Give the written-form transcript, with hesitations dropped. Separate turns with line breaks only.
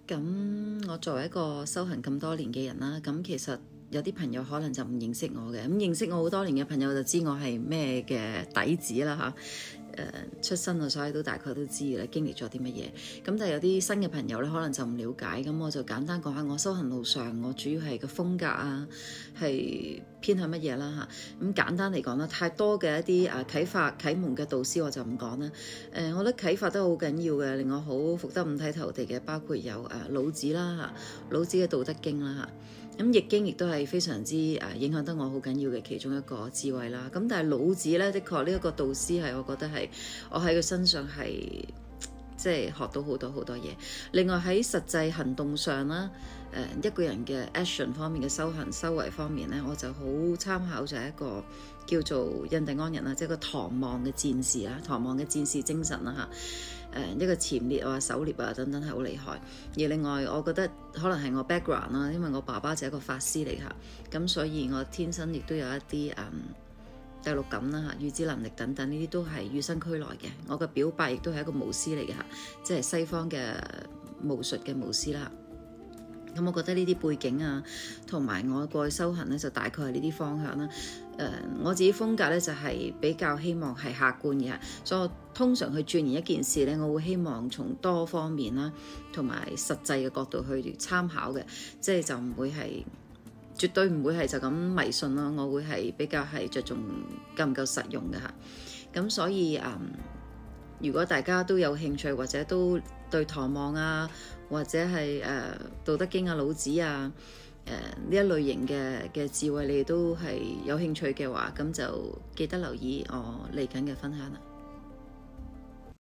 咁我作為一個修行咁多年嘅人啦，咁其實有啲朋友可能就唔認識我嘅，咁認識我好多年嘅朋友就知我係咩嘅底子啦嚇。出身啊，所以都大概都知啦，經歷咗啲乜嘢。咁但係有啲新嘅朋友咧，可能就唔了解，咁我就簡單講下我修行路上，我主要係個風格啊，係偏向乜嘢啦嚇。咁簡單嚟講啦，太多嘅一啲啟發啟蒙嘅導師我就唔講啦。我覺得啟發都好緊要嘅，令我好服得五體投地嘅，包括有老子啦嚇，老子嘅《道德經》啦嚇。咁易經亦都係非常之影響得我好緊要嘅其中一個智慧啦。咁但係老子咧，的確呢一個導師係我覺得係我喺佢身上係即係學到好多好多嘢。另外喺實際行動上啦，一個人嘅 action 方面嘅修行修為方面咧，我就好參考就係一個叫做印第安人啦，即係個唐望嘅戰士啦，唐望嘅戰士精神啦嚇。一個前列啊、狩獵啊等等係好厲害。而另外我覺得可能係我 background 啦，因為我爸爸就係一個法師嚟嚇，咁所以我天生亦都有一啲第六感啦嚇、預知能力等等，呢啲都係與生俱來嘅。我嘅表伯亦都係一個巫師嚟嘅嚇，即係西方嘅巫術嘅巫師啦。咁我覺得呢啲背景啊，同埋我過去修行咧，就大概係呢啲方向啦。我自己風格咧就係比較希望係客觀嘅，所以我通常去鑽研一件事咧，我會希望從多方面啦，同埋實際嘅角度去參考嘅，即係就唔會係絕對唔會係就咁迷信咯。我會係比較係着重夠唔夠實用嘅嚇。咁所以如果大家都有興趣或者都對唐望啊，或者係道德經啊、老子啊呢一類型嘅智慧，你哋都係有興趣嘅話，咁就記得留意我嚟緊嘅分享啦。